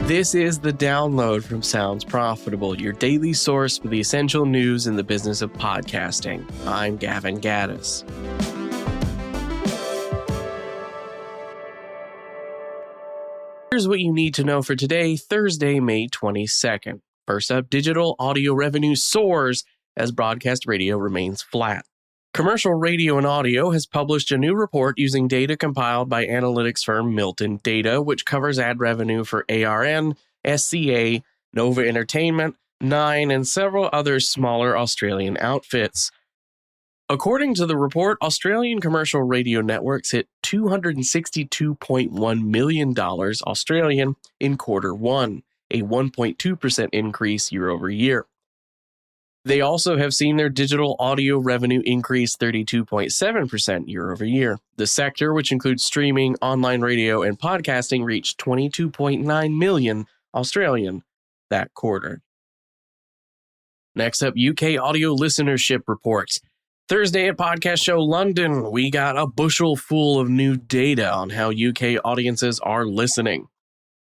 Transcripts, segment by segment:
This is The Download from Sounds Profitable, your daily source for the essential news in the business of podcasting. I'm Gavin Gaddis. Here's what you need to know for today, Thursday, May 22nd. First up, digital audio revenue soars as broadcast radio remains flat. Commercial Radio and Audio has published a new report using data compiled by analytics firm Milton Data, which covers ad revenue for ARN, SCA, Nova Entertainment, Nine, and several other smaller Australian outfits. According to the report, Australian commercial radio networks hit $262.1 million Australian in quarter one, a 1.2% increase year over year. They also have seen their digital audio revenue increase 32.7% year over year. The sector, which includes streaming, online radio, and podcasting, reached 22.9 million Australian that quarter. Next up, UK audio listenership reports. Thursday at Podcast Show London, we got a bushel full of new data on how UK audiences are listening.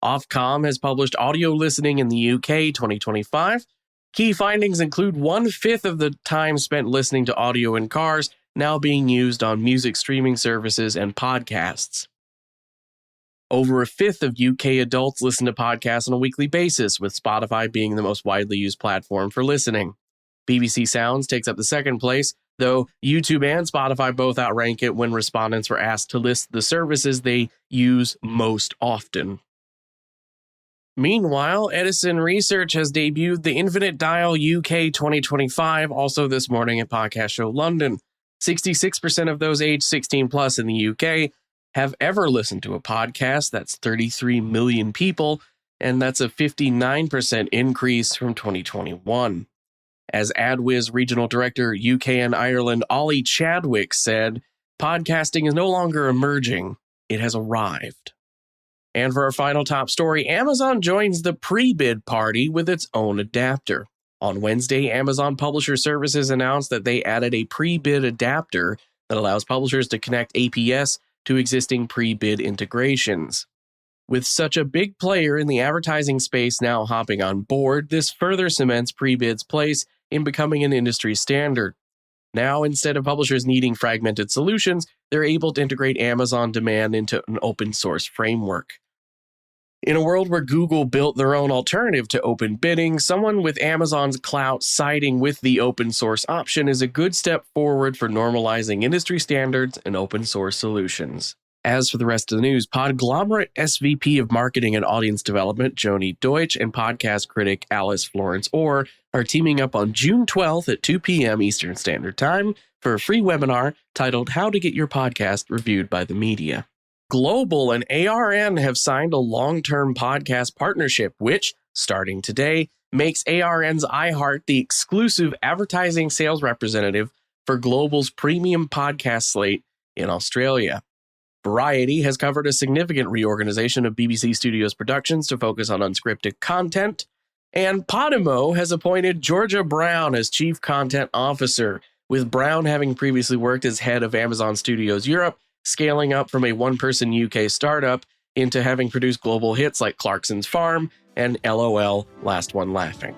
Ofcom has published audio listening in the UK 2025. Key findings include 1/5 of the time spent listening to audio in cars now being used on music streaming services and podcasts. Over 1/5 of UK adults listen to podcasts on a weekly basis, with Spotify being the most widely used platform for listening. BBC Sounds takes up the second place, though YouTube and Spotify both outrank it when respondents were asked to list the services they use most often. Meanwhile, Edison Research has debuted the Infinite Dial UK 2025 also this morning at Podcast Show London. 66% of those aged 16 plus in the UK have ever listened to a podcast. That's 33 million people, and that's a 59% increase from 2021. As AdWiz Regional Director UK and Ireland Ollie Chadwick said, podcasting is no longer emerging, it has arrived. And for our final top story, Amazon joins the pre-bid party with its own adapter. On Wednesday, Amazon Publisher Services announced that they added a pre-bid adapter that allows publishers to connect APS to existing pre-bid integrations. With such a big player in the advertising space now hopping on board, this further cements pre-bid's place in becoming an industry standard. Now, instead of publishers needing fragmented solutions, they're able to integrate Amazon demand into an open source framework. In a world where Google built their own alternative to open bidding, someone with Amazon's clout siding with the open source option is a good step forward for normalizing industry standards and open source solutions. As for the rest of the news, Podglomerate SVP of Marketing and Audience Development Joni Deutsch and podcast critic Alice Florence Orr are teaming up on June 12th at 2 p.m. Eastern Standard Time for a free webinar titled How to Get Your Podcast Reviewed by the Media. Global and ARN have signed a long-term podcast partnership, which, starting today, makes ARN's iHeart the exclusive advertising sales representative for Global's premium podcast slate in Australia. Variety has covered a significant reorganization of BBC Studios productions to focus on unscripted content, and Podimo has appointed Georgia Brown as Chief Content Officer, with Brown having previously worked as head of Amazon Studios Europe, scaling up from a one-person UK startup into having produced global hits like Clarkson's Farm and LOL Last One Laughing.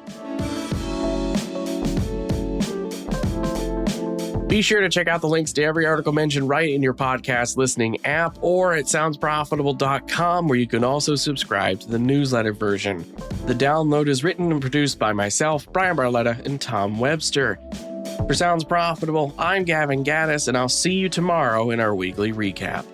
Be sure to check out the links to every article mentioned right in your podcast listening app or at soundsprofitable.com, where you can also subscribe to the newsletter version. The Download is written and produced by myself, Brian Barletta, and Tom Webster. For Sounds Profitable, I'm Gavin Gaddis, and I'll see you tomorrow in our weekly recap.